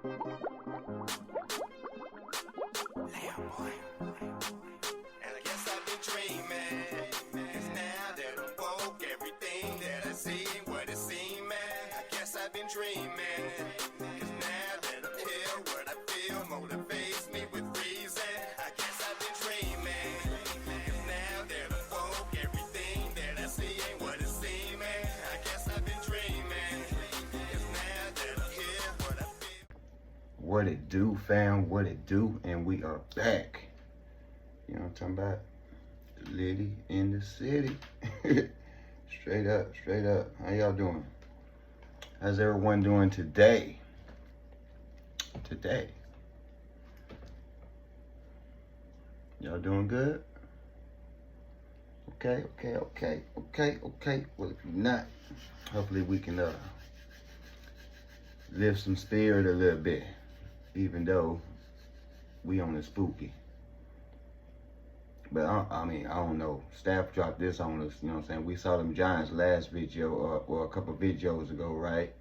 And I guess I've been dreaming, 'cause now that I'm woke, everything that I see ain't what it seems, man. I guess I've been dreaming, 'cause now that I'm here, what I feel motivates me with reason. I guess I've been dreaming, 'cause now that I'm woke, everything that I see ain't what it seems, man. I guess I've been dreaming, 'cause now that I'm here, what I feel. What it do, fam? What it do? And we are back. You know what I'm talking about? Liddy in the city. Straight up, straight up. How y'all doing? How's everyone doing today? Y'all doing good? Okay. Well, if you're not, hopefully we can lift some spirit a little bit, even though we on the spooky. But I mean, I don't know. Staff dropped this on us, you know what I'm saying? We saw them Giants last video, or a couple videos ago, right?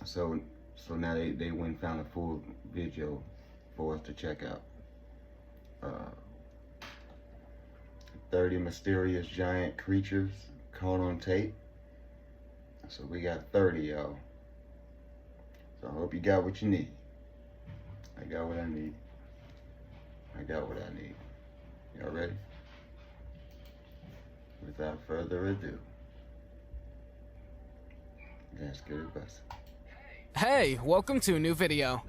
So now they went and found a full video for us to check out. 30 mysterious giant creatures caught on tape. So we got 30, y'all. So I hope you got what you need. I got what I need. Y'all ready? Without further ado, let's get it busted. Hey, welcome to a new video.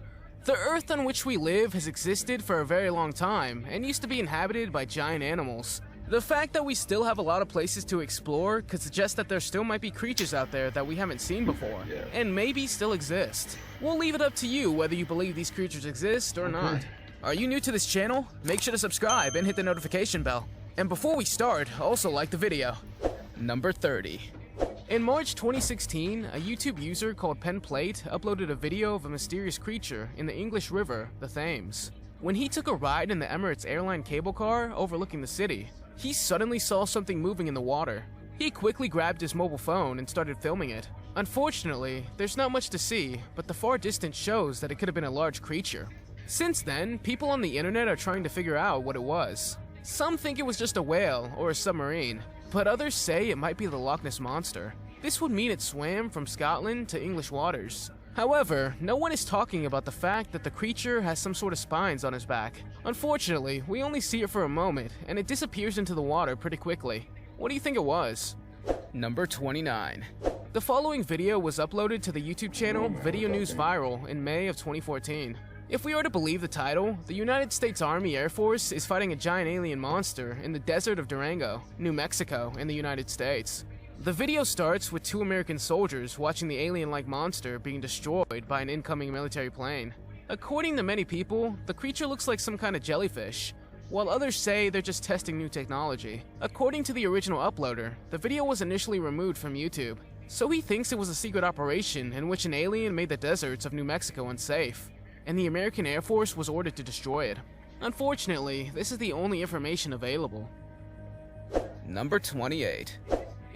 The Earth on which we live has existed for a very long time and used to be inhabited by giant animals. The fact that we still have a lot of places to explore could suggest that there still might be creatures out there that we haven't seen before, and maybe still exist. We'll leave it up to you whether you believe these creatures exist or not. Are you new to this channel? Make sure to subscribe and hit the notification bell. And before we start, also like the video. Number 30. In March 2016, a YouTube user called Pen Plate uploaded a video of a mysterious creature in the English River, the Thames. When he took a ride in the Emirates airline cable car overlooking the city, he suddenly saw something moving in the water. He quickly grabbed his mobile phone and started filming it. Unfortunately, there's not much to see, but the far distance shows that it could have been a large creature. Since then, people on the internet are trying to figure out what it was. Some think it was just a whale or a submarine, but others say it might be the Loch Ness Monster. This would mean it swam from Scotland to English waters. However, no one is talking about the fact that the creature has some sort of spines on his back. Unfortunately, we only see it for a moment, and it disappears into the water pretty quickly. What do you think it was? Number 29. The following video was uploaded to the YouTube channel Video News Viral in May of 2014. If we are to believe the title, the United States Army Air Force is fighting a giant alien monster in the desert of Durango, New Mexico, in the United States. The video starts with 2 American soldiers watching the alien-like monster being destroyed by an incoming military plane. According to many people, the creature looks like some kind of jellyfish, while others say they're just testing new technology. According to the original uploader, the video was initially removed from YouTube, so he thinks it was a secret operation in which an alien made the deserts of New Mexico unsafe, and the American Air Force was ordered to destroy it. Unfortunately, this is the only information available. Number 28.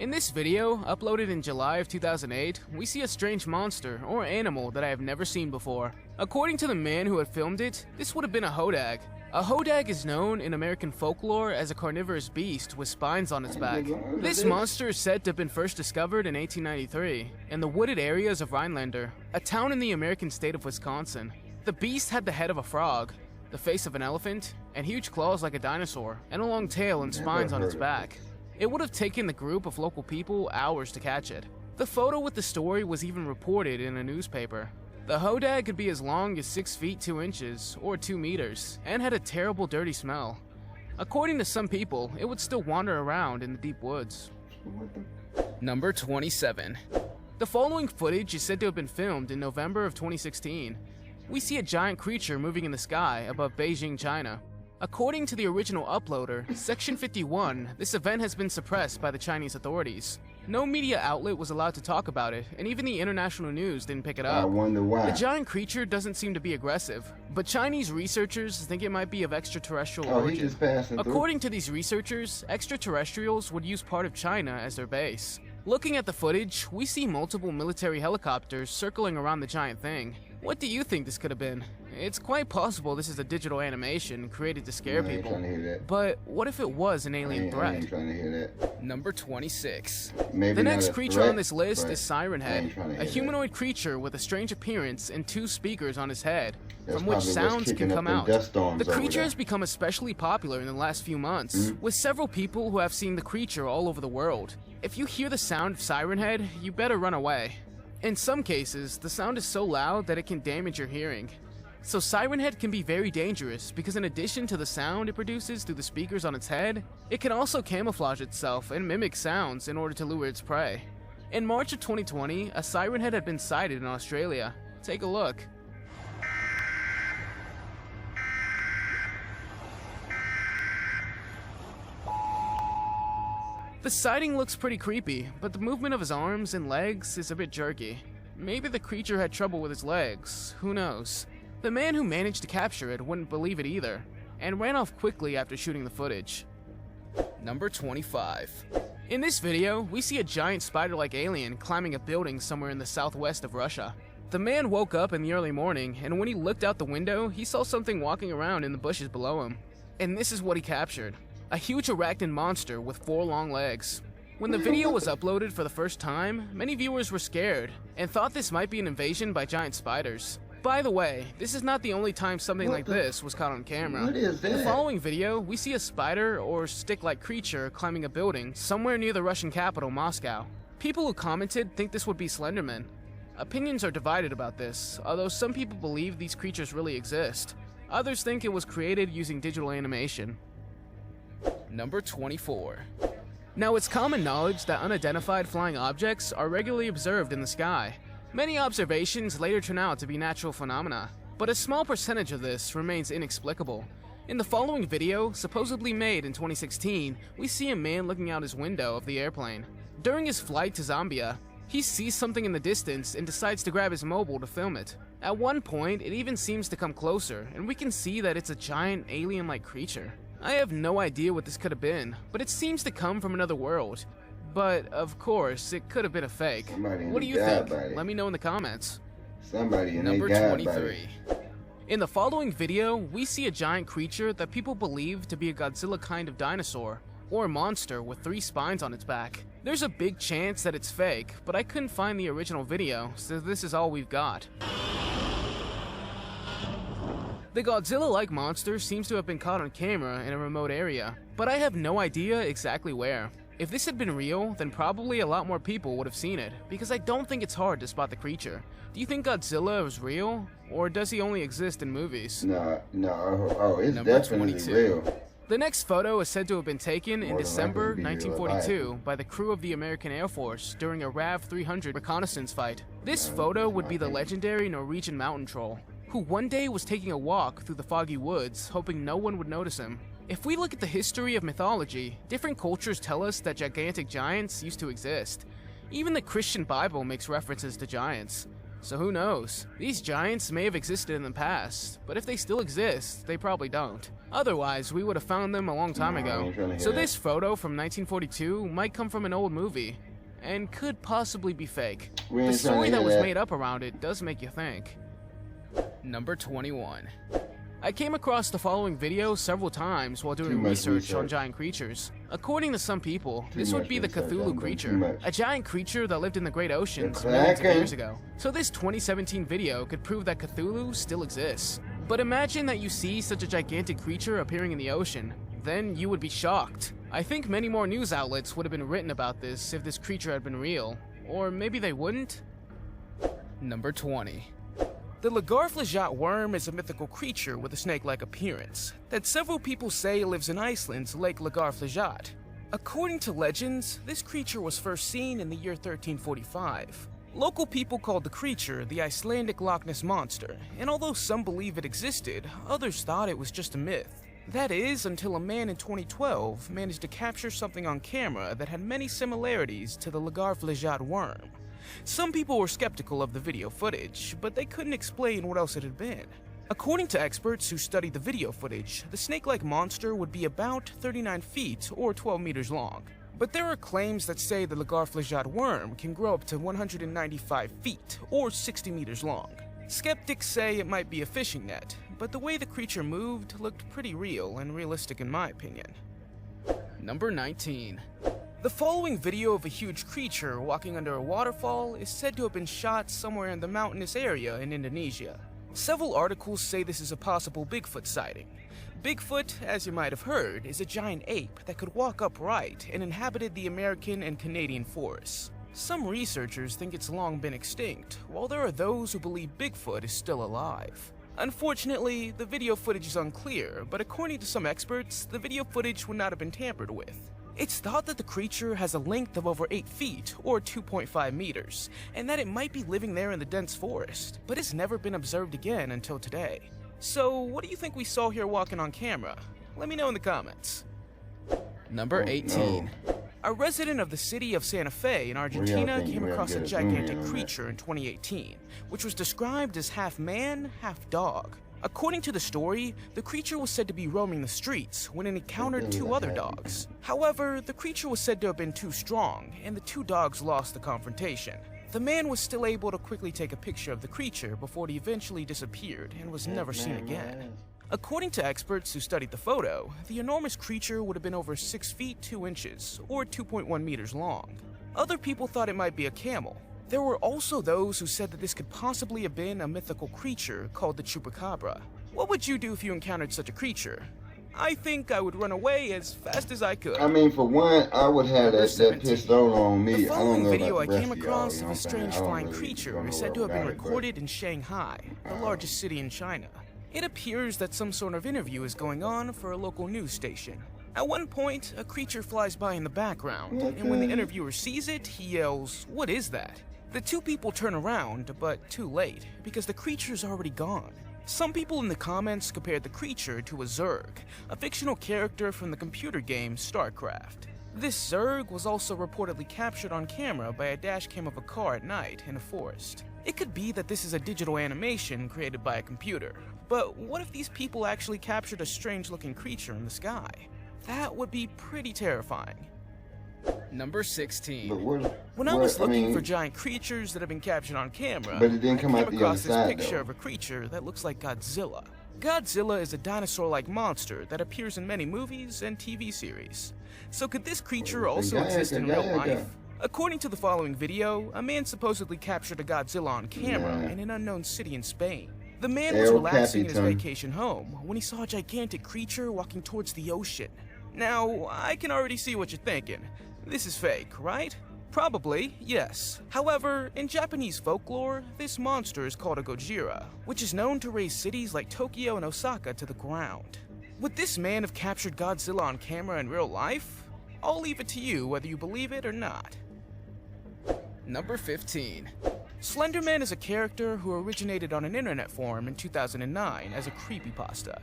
In this video, uploaded in July of 2008, we see a strange monster or animal that I have never seen before. According to the man who had filmed it, this would have been a hodag. A hodag is known in American folklore as a carnivorous beast with spines on its back. This monster is said to have been first discovered in 1893 in the wooded areas of Rhinelander, a town in the American state of Wisconsin. The beast had the head of a frog, the face of an elephant, and huge claws like a dinosaur, and a long tail and spines on its back. It would have taken the group of local people hours to catch it. The photo with the story was even reported in a newspaper. The hodag could be as long as 6 feet 2 inches, or 2 meters, and had a terrible dirty smell. According to some people, it would still wander around in the deep woods. Number 27. The following footage is said to have been filmed in November of 2016. We see a giant creature moving in the sky above Beijing, China. According to the original uploader, Section 51, this event has been suppressed by the Chinese authorities. No media outlet was allowed to talk about it, and even the international news didn't pick it up. I wonder why. The giant creature doesn't seem to be aggressive, but Chinese researchers think it might be of extraterrestrial origin. He just passing through. According to these researchers, extraterrestrials would use part of China as their base. Looking at the footage, we see multiple military helicopters circling around the giant thing. What do you think this could have been? It's quite possible this is a digital animation created to scare I ain't people. trying to hear that. But what if it was an I alien ain't threat? trying to hear that. Number 26. Maybe The not next a creature threat, on this list but is Siren I Head, ain't trying to a hear that. humanoid creature with a strange appearance and 2 speakers on his head, That's from which probably what's sounds can kicking up come them out. dust storms The over creature there. has become especially popular in the last few months, with several people who have seen the creature all over the world. If you hear the sound of Siren Head, you better run away. In some cases, the sound is so loud that it can damage your hearing. So Siren Head can be very dangerous because in addition to the sound it produces through the speakers on its head, it can also camouflage itself and mimic sounds in order to lure its prey. In March of 2020, a Siren Head had been sighted in Australia. Take a look. The sighting looks pretty creepy, but the movement of his arms and legs is a bit jerky. Maybe the creature had trouble with his legs, who knows. The man who managed to capture it wouldn't believe it either, and ran off quickly after shooting the footage. Number 25. In this video, we see a giant spider-like alien climbing a building somewhere in the southwest of Russia. The man woke up in the early morning, and when he looked out the window, he saw something walking around in the bushes below him. And this is what he captured. A huge arachnid monster with 4 long legs. When the video was uploaded for the first time, many viewers were scared and thought this might be an invasion by giant spiders. By the way, this is not the only time something like this was caught on camera. What is In the that? following video, we see a spider or stick-like creature climbing a building somewhere near the Russian capital, Moscow. People who commented think this would be Slenderman. Opinions are divided about this, although some people believe these creatures really exist. Others think it was created using digital animation. Number 24. Now, it's common knowledge that unidentified flying objects are regularly observed in the sky. Many observations later turn out to be natural phenomena, but a small percentage of this remains inexplicable. In the following video, supposedly made in 2016, we see a man looking out his window of the airplane. During his flight to Zambia, he sees something in the distance and decides to grab his mobile to film it. At one point, it even seems to come closer, and we can see that it's a giant alien-like creature. I have no idea what this could have been, but it seems to come from another world. But, of course, it could have been a fake. Somebody What do you died think? by it. Let me know in the comments. Somebody and Number they died by 23. it. In the following video, we see a giant creature that people believe to be a Godzilla kind of dinosaur, or a monster with 3 spines on its back. There's a big chance that it's fake, but I couldn't find the original video, so this is all we've got. The Godzilla-like monster seems to have been caught on camera in a remote area, but I have no idea exactly where. If this had been real, then probably a lot more people would have seen it, because I don't think it's hard to spot the creature. Do you think Godzilla is real, or does he only exist in movies? No, it's Number definitely 22. real. The next photo is said to have been taken in More than December likely to be real 1942 by the crew of the American Air Force during a RAV 300 reconnaissance fight. This photo would be the legendary Norwegian mountain troll, who one day was taking a walk through the foggy woods, hoping no one would notice him. If we look at the history of mythology, different cultures tell us that gigantic giants used to exist. Even the Christian Bible makes references to giants. So who knows? These giants may have existed in the past, but if they still exist, they probably don't. Otherwise, we would have found them a long time I ago. ain't trying to hear So that. this photo from 1942 might come from an old movie, and could possibly be fake. We The ain't trying to story hear that was that. made up around it does make you think. Number 21. I came across the following video several times while doing Too much research on research. giant creatures. According to some people, this would much be the research, Cthulhu I'm doing too creature, much. a giant creature that lived in the great oceans You're millions of clacking. years ago. So this 2017 video could prove that Cthulhu still exists. But imagine that you see such a gigantic creature appearing in the ocean. Then you would be shocked. I think many more news outlets would have been written about this if this creature had been real. Or maybe they wouldn't? Number 20. The Lagarflejat worm is a mythical creature with a snake-like appearance that several people say lives in Iceland's Lake Lagarflejat. According to legends, this creature was first seen in the year 1345. Local people called the creature the Icelandic Loch Ness Monster, and although some believe it existed, others thought it was just a myth. That is, until a man in 2012 managed to capture something on camera that had many similarities to the Lagarflejat worm. Some people were skeptical of the video footage, but they couldn't explain what else it had been. According to experts who studied the video footage, the snake-like monster would be about 39 feet or 12 meters long. But there are claims that say the Lagarflejat worm can grow up to 195 feet or 60 meters long. Skeptics say it might be a fishing net, but the way the creature moved looked pretty real and realistic in my opinion. Number 19. The following video of a huge creature walking under a waterfall is said to have been shot somewhere in the mountainous area in Indonesia. Several articles say this is a possible Bigfoot sighting. Bigfoot, as you might have heard, is a giant ape that could walk upright and inhabited the American and Canadian forests. Some researchers think it's long been extinct, while there are those who believe Bigfoot is still alive. Unfortunately, the video footage is unclear, but according to some experts, the video footage would not have been tampered with. It's thought that the creature has a length of over 8 feet, or 2.5 meters, and that it might be living there in the dense forest, but it's never been observed again until today. So, what do you think we saw here walking on camera? Let me know in the comments. Number 18. A resident of the city of Santa Fe in Argentina came across a gigantic creature in 2018, which was described as half man, half dog. According to the story, the creature was said to be roaming the streets when it encountered 2 other dogs. However, the creature was said to have been too strong, and the 2 dogs lost the confrontation. The man was still able to quickly take a picture of the creature before it eventually disappeared and was never seen again. According to experts who studied the photo, the enormous creature would have been over 6 feet 2 inches, or 2.1 meters long. Other people thought it might be a camel. There were also those who said that this could possibly have been a mythical creature called the chupacabra. What would you do if you encountered such a creature? I think I would run away as fast as I could. I mean, for one, I would have that pistol on me. The following video I came of across y'all, of a strange flying creature is said to have been recorded in Shanghai, the largest city in China. It appears that some sort of interview is going on for a local news station. At one point, a creature flies by in the background, and when the interviewer sees it, he yells, "What is that?" The 2 people turn around, but too late, because the creature's already gone. Some people in the comments compared the creature to a Zerg, a fictional character from the computer game StarCraft. This Zerg was also reportedly captured on camera by a dashcam of a car at night in a forest. It could be that this is a digital animation created by a computer, but what if these people actually captured a strange-looking creature in the sky? That would be pretty terrifying. Number 16. When I was looking for giant creatures that have been captured on camera, I came across this picture of a creature that looks like Godzilla. Godzilla is a dinosaur-like monster that appears in many movies and TV series. So could this creature also exist in real life? According to the following video, a man supposedly captured a Godzilla on camera in an unknown city in Spain. The man was relaxing in his vacation home when he saw a gigantic creature walking towards the ocean. Now, I can already see what you're thinking. This is fake, right? Probably, yes. However, in Japanese folklore, this monster is called a Gojira, which is known to raze cities like Tokyo and Osaka to the ground. Would this man have captured Godzilla on camera in real life? I'll leave it to you whether you believe it or not. Number 15. Slenderman is a character who originated on an internet forum in 2009 as a creepypasta.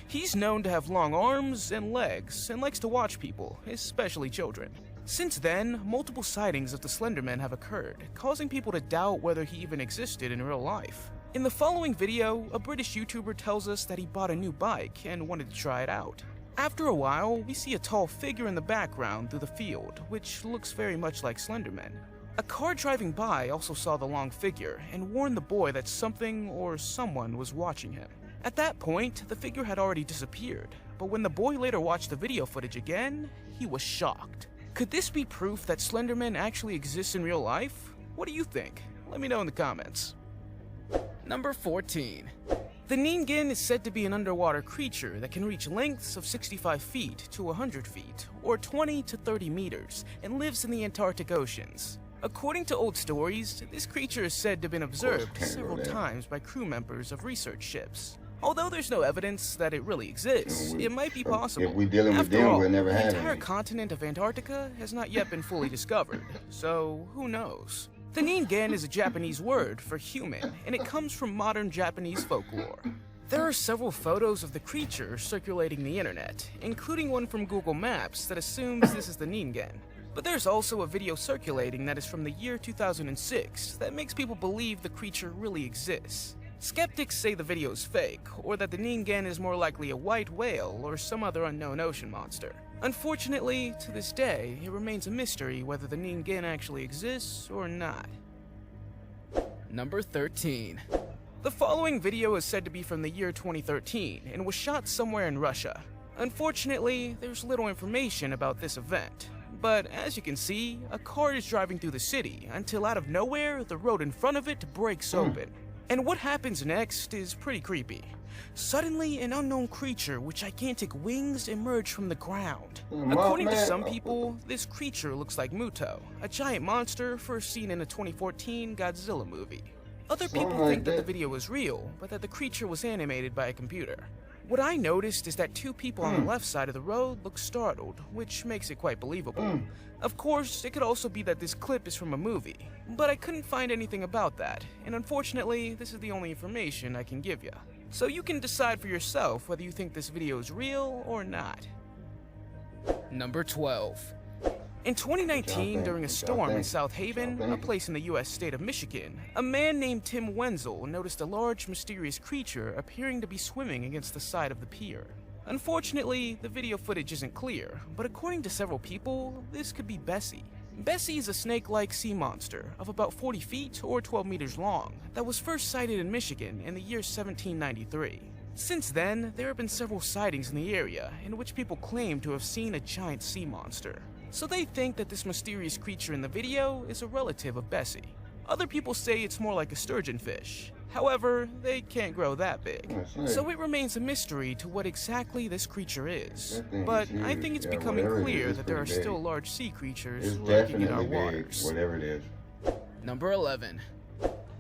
He's known to have long arms and legs and likes to watch people, especially children. Since then, multiple sightings of the Slenderman have occurred, causing people to doubt whether he even existed in real life. In the following video, a British YouTuber tells us that he bought a new bike and wanted to try it out. After a while, we see a tall figure in the background through the field, which looks very much like Slenderman. A car driving by also saw the long figure and warned the boy that something or someone was watching him. At that point, the figure had already disappeared, but when the boy later watched the video footage again, he was shocked. Could this be proof that Slenderman actually exists in real life? What do you think? Let me know in the comments. Number 14. The Ningen is said to be an underwater creature that can reach lengths of 65 feet to 100 feet, or 20 to 30 meters, and lives in the Antarctic oceans. According to old stories, this creature is said to have been observed several times by crew members of research ships. Although there's no evidence that it really exists, it might be possible. If we're dealing with After them, all, we'll never the have entire any. continent of Antarctica has not yet been fully discovered, so who knows? The Ningen is a Japanese word for human, and it comes from modern Japanese folklore. There are several photos of the creature circulating the internet, including one from Google Maps that assumes this is the Ningen. But there's also a video circulating that is from the year 2006 that makes people believe the creature really exists. Skeptics say the video is fake, or that the Ningen is more likely a white whale or some other unknown ocean monster. Unfortunately, to this day, it remains a mystery whether the Ningen actually exists or not. Number 13. The following video is said to be from the year 2013 and was shot somewhere in Russia. Unfortunately, there's little information about this event. But as you can see, a car is driving through the city until out of nowhere, the road in front of it breaks open. And what happens next is pretty creepy. Suddenly, an unknown creature with gigantic wings emerged from the ground. According to some people, this creature looks like Muto, a giant monster first seen in a 2014 Godzilla movie. Other people think that the video was real, but that the creature was animated by a computer. What I noticed is that two people on the left side of the road look startled, which makes it quite believable. Of course, it could also be that this clip is from a movie, but I couldn't find anything about that, and unfortunately, this is the only information I can give you. So you can decide for yourself whether you think this video is real or not. Number 12. In 2019, during a storm in South Haven, a place in the US state of Michigan, a man named Tim Wenzel noticed a large, mysterious creature appearing to be swimming against the side of the pier. Unfortunately, the video footage isn't clear, but according to several people, this could be Bessie. Bessie is a snake-like sea monster of about 40 feet or 12 meters long that was first sighted in Michigan in the year 1793. Since then, there have been several sightings in the area in which people claim to have seen a giant sea monster. So they think that this mysterious creature in the video is a relative of Bessie. Other people say it's more like a sturgeon fish. However, they can't grow that big. So it remains a mystery to what exactly this creature is. But I think it's becoming clear that there are still large sea creatures lurking in our waters. Whatever it is. Number 11.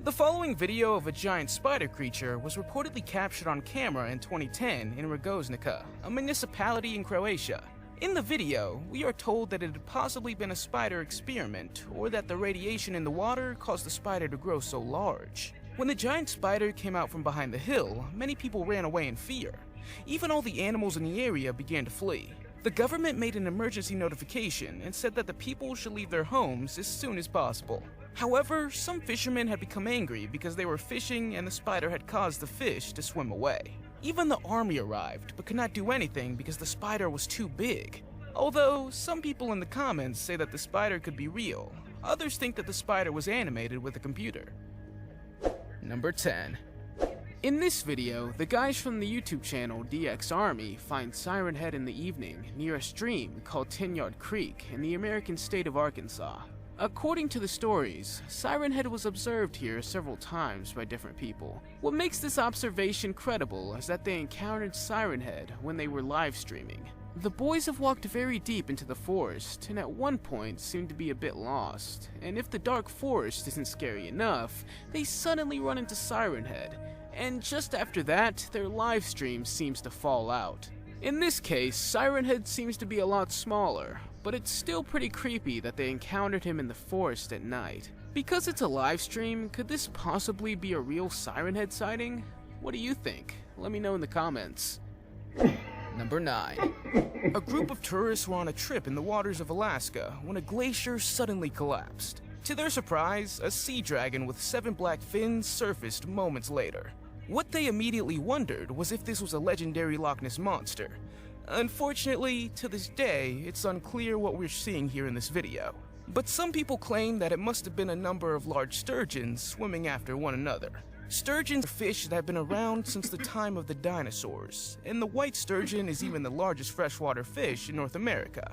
The following video of a giant spider creature was reportedly captured on camera in 2010 in Rogoznica, a municipality in Croatia. In the video, we are told that it had possibly been a spider experiment, or that the radiation in the water caused the spider to grow so large. When the giant spider came out from behind the hill, many people ran away in fear. Even all the animals in the area began to flee. The government made an emergency notification and said that the people should leave their homes as soon as possible. However, some fishermen had become angry because they were fishing and the spider had caused the fish to swim away. Even the army arrived, but could not do anything because the spider was too big. Although, some people in the comments say that the spider could be real. Others think that the spider was animated with a computer. Number 10. In this video, the guys from the YouTube channel DX Army find Siren Head in the evening near a stream called 10-Yard Creek in the American state of Arkansas. According to the stories, Siren Head was observed here several times by different people. What makes this observation credible is that they encountered Siren Head when they were live streaming. The boys have walked very deep into the forest and at one point seemed to be a bit lost, and if the dark forest isn't scary enough, they suddenly run into Siren Head, and just after that, their live stream seems to fall out. In this case, Siren Head seems to be a lot smaller, but it's still pretty creepy that they encountered him in the forest at night. Because it's a live stream, could this possibly be a real Siren Head sighting? What do you think? Let me know in the comments. Number 9. A group of tourists were on a trip in the waters of Alaska when a glacier suddenly collapsed. To their surprise, a sea dragon with 7 black fins surfaced moments later. What they immediately wondered was if this was a legendary Loch Ness monster. Unfortunately, to this day, it's unclear what we're seeing here in this video. But some people claim that it must have been a number of large sturgeons swimming after one another. Sturgeons are fish that have been around since the time of the dinosaurs, and the white sturgeon is even the largest freshwater fish in North America.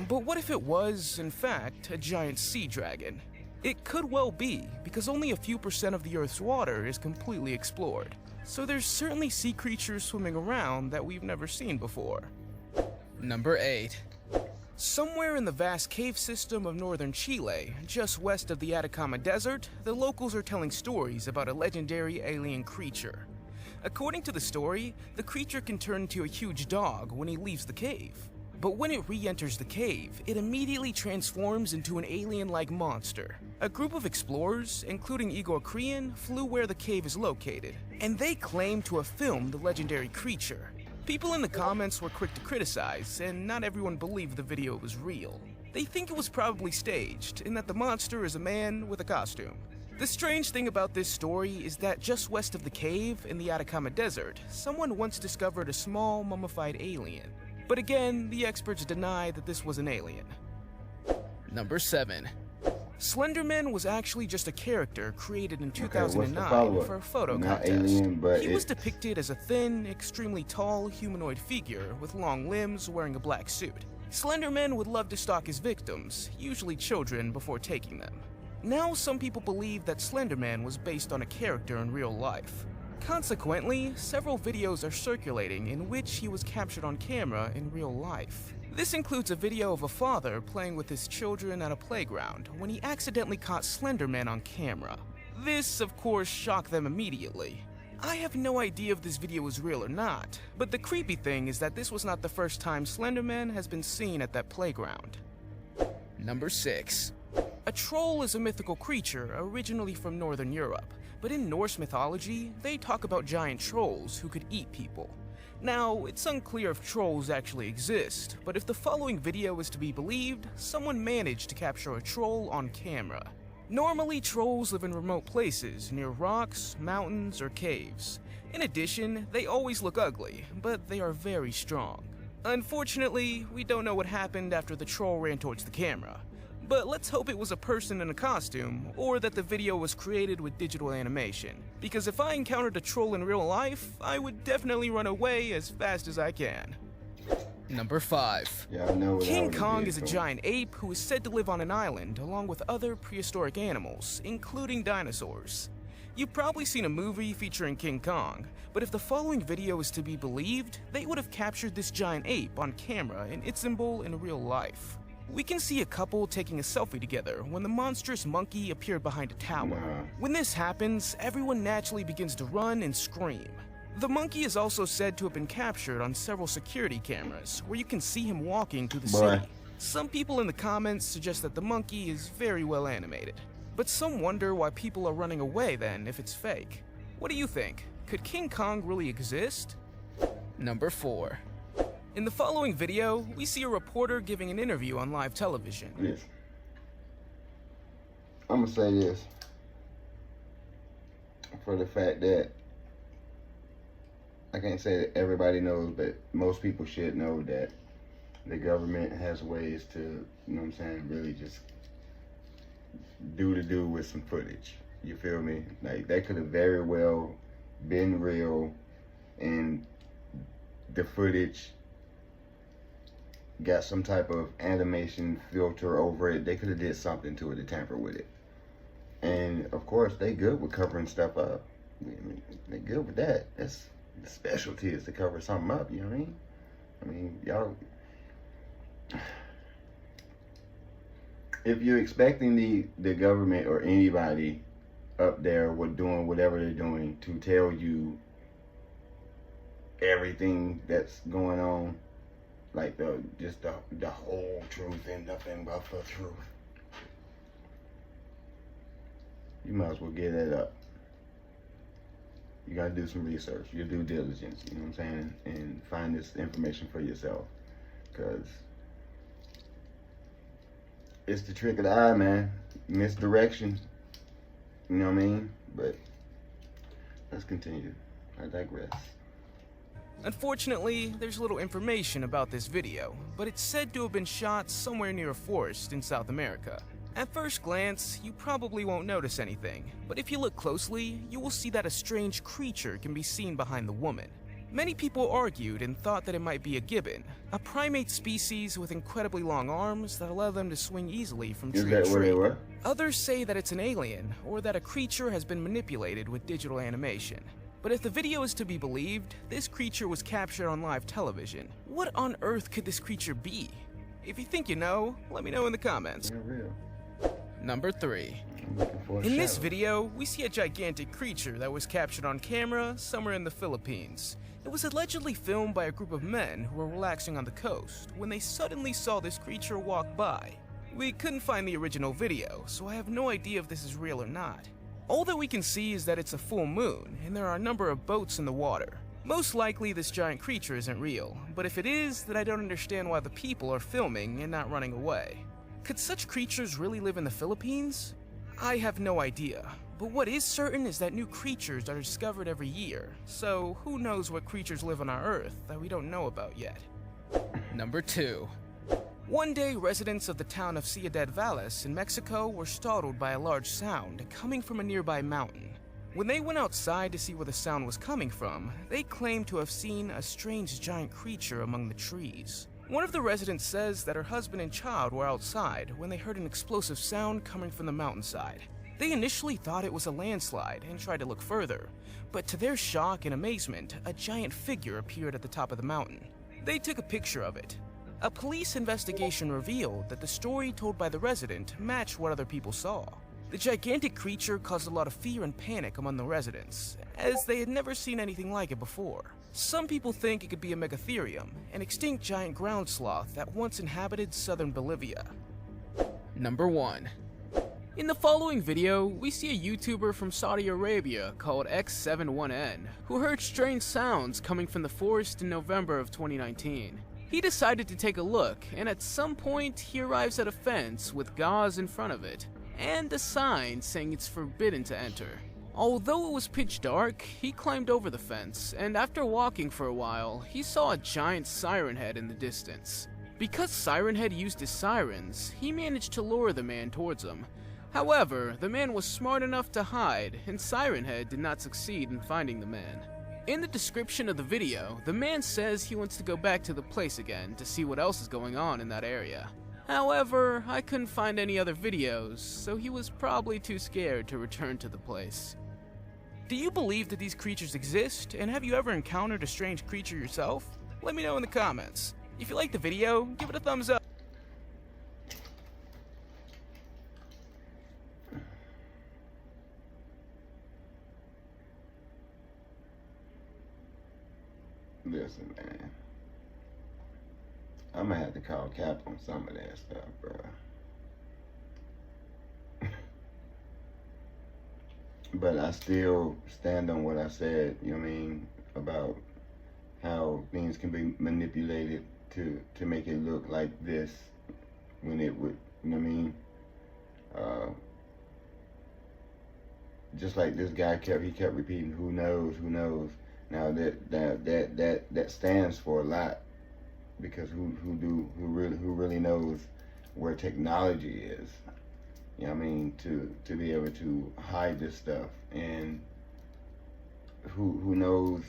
But what if it was, in fact, a giant sea dragon? It could well be, because only a few % of the Earth's water is completely explored. So there's certainly sea creatures swimming around that we've never seen before. Number 8. Somewhere in the vast cave system of northern Chile, just west of the Atacama Desert, the locals are telling stories about a legendary alien creature. According to the story, the creature can turn into a huge dog when he leaves the cave. But when it re-enters the cave, it immediately transforms into an alien-like monster. A group of explorers, including Igor Krian, flew where the cave is located, and they claim to have filmed the legendary creature. People in the comments were quick to criticize, and not everyone believed the video was real. They think it was probably staged, and that the monster is a man with a costume. The strange thing about this story is that just west of the cave in the Atacama Desert, someone once discovered a small mummified alien. But again, the experts deny that this was an alien. Number 7. Slenderman was actually just a character created in what's the 2009 follow-up? for a photo Not contest. alien, but He was it's- depicted as a thin, extremely tall humanoid figure with long limbs wearing a black suit. Slenderman would love to stalk his victims, usually children, before taking them. Now some people believe that Slenderman was based on a character in real life. Consequently, several videos are circulating in which he was captured on camera in real life. This includes a video of a father playing with his children at a playground when he accidentally caught Slenderman on camera. This, of course, shocked them immediately. I have no idea if this video was real or not, but the creepy thing is that this was not the first time Slenderman has been seen at that playground. Number 6. A troll is a mythical creature originally from Northern Europe, but in Norse mythology, they talk about giant trolls who could eat people. Now, it's unclear if trolls actually exist, but if the following video is to be believed, someone managed to capture a troll on camera. Normally, trolls live in remote places, near rocks, mountains, or caves. In addition, they always look ugly, but they are very strong. Unfortunately, we don't know what happened after the troll ran towards the camera. But let's hope it was a person in a costume, or that the video was created with digital animation. Because if I encountered a troll in real life, I would definitely run away as fast as I can. Number 5. Yeah, I know what I King would've Kong did, is a so- giant ape who is said to live on an island along with other prehistoric animals, including dinosaurs. You've probably seen a movie featuring King Kong, but if the following video is to be believed, they would have captured this giant ape on camera in Istanbul in real life. We can see a couple taking a selfie together when the monstrous monkey appeared behind a tower. Nah. When this happens, everyone naturally begins to run and scream. The monkey is also said to have been captured on several security cameras, where you can see him walking through the Boy. city. Some people in the comments suggest that the monkey is very well animated. But some wonder why people are running away then if it's fake. What do you think? Could King Kong really exist? Number 4. In the following video, we see a reporter giving an interview on live television. Yes. I'm gonna say this for the fact that I can't say that everybody knows, but most people should know that the government has ways to, you know what I'm saying, really just do with some footage. You feel me? Like, that could have very well been real, and the footage got some type of animation filter over it. They could have did something to it to tamper with it. And of course, they good with covering stuff up. I mean, they good with that. That's the specialty, is to cover something up. You know what I mean? I mean, y'all. If you're expecting the government or anybody up there with doing whatever they're doing to tell you everything that's going on, like the whole truth and nothing but the truth, you might as well get that up. You gotta do some research, your due diligence, you know what I'm saying, and find this information for yourself, because it's the trick of the eye, man. Misdirection, you know what I mean? But let's continue. I digress. Unfortunately, there's little information about this video, but it's said to have been shot somewhere near a forest in South America. At first glance, you probably won't notice anything, but if you look closely, you will see that a strange creature can be seen behind the woman. Many people argued and thought that it might be a gibbon, a primate species with incredibly long arms that allow them to swing easily from Is tree that to what tree. they were? Others say that it's an alien, or that a creature has been manipulated with digital animation. But if the video is to be believed, this creature was captured on live television. What on earth could this creature be? If you think you know, let me know in the comments. They're real. Number 3. I'm looking for a In this shadow. video, we see a gigantic creature that was captured on camera somewhere in the Philippines. It was allegedly filmed by a group of men who were relaxing on the coast when they suddenly saw this creature walk by. We couldn't find the original video, so I have no idea if this is real or not. All that we can see is that it's a full moon, and there are a number of boats in the water. Most likely this giant creature isn't real, but if it is, then I don't understand why the people are filming and not running away. Could such creatures really live in the Philippines? I have no idea, but what is certain is that new creatures are discovered every year, so who knows what creatures live on our Earth that we don't know about yet. Number 2. One day, residents of the town of Ciudad Valles in Mexico were startled by a large sound coming from a nearby mountain. When they went outside to see where the sound was coming from, they claimed to have seen a strange giant creature among the trees. One of the residents says that her husband and child were outside when they heard an explosive sound coming from the mountainside. They initially thought it was a landslide and tried to look further, but to their shock and amazement, a giant figure appeared at the top of the mountain. They took a picture of it. A police investigation revealed that the story told by the resident matched what other people saw. The gigantic creature caused a lot of fear and panic among the residents, as they had never seen anything like it before. Some people think it could be a megatherium, an extinct giant ground sloth that once inhabited southern Bolivia. Number 1. In the following video, we see a YouTuber from Saudi Arabia called X71N, who heard strange sounds coming from the forest in November of 2019. He decided to take a look, and at some point, he arrives at a fence with gauze in front of it, and a sign saying it's forbidden to enter. Although it was pitch dark, he climbed over the fence, and after walking for a while, he saw a giant siren head in the distance. Because Siren Head used his sirens, he managed to lure the man towards him. However, the man was smart enough to hide, and Siren Head did not succeed in finding the man. In the description of the video, the man says he wants to go back to the place again to see what else is going on in that area. However, I couldn't find any other videos, so he was probably too scared to return to the place. Do you believe that these creatures exist, and have you ever encountered a strange creature yourself? Let me know in the comments. If you liked the video, give it a thumbs up. Listen, man. I'm gonna have to call cap on some of that stuff, bro. But I still stand on what I said, you know what I mean, about how things can be manipulated to make it look like this when it would, you know what I mean? Just like this guy kept repeating, who knows, who knows. Now that stands for a lot, because who really knows where technology is, you know what I mean, to be able to hide this stuff, and who knows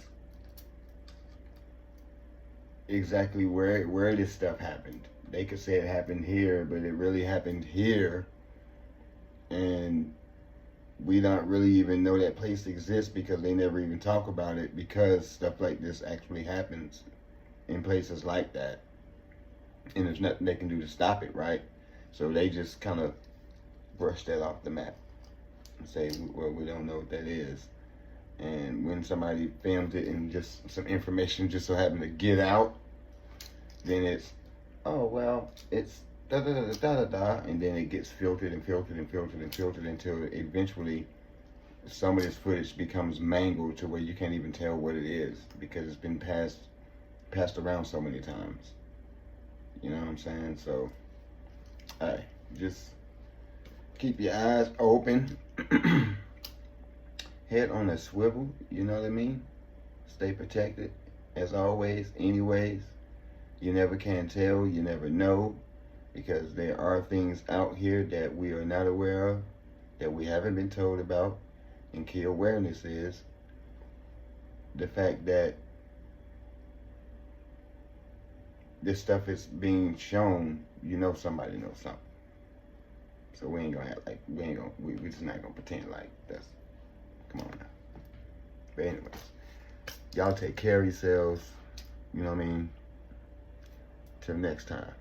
exactly where this stuff happened. They could say it happened here, but it really happened here, and we don't really even know that place exists because they never even talk about it, because stuff like this actually happens in places like that, and there's nothing they can do to stop it, right? So they just kind of brush that off the map and say, well, we don't know what that is. And when somebody films it and just some information just so happened to get out, then it's, oh, well, it's da da da da da da, and then it gets filtered and filtered and filtered and filtered until eventually some of this footage becomes mangled to where you can't even tell what it is, because it's been passed around so many times. You know what I'm saying? So, hey, just keep your eyes open, head on a swivel, you know what I mean? Stay protected, as always, anyways. You never can tell, you never know, because there are things out here that we are not aware of, that we haven't been told about. And key awareness is the fact that this stuff is being shown, you know somebody knows something. So we ain't gonna act like, we just not gonna pretend like that's, come on now. But anyways, y'all take care of yourselves, you know what I mean? Till next time.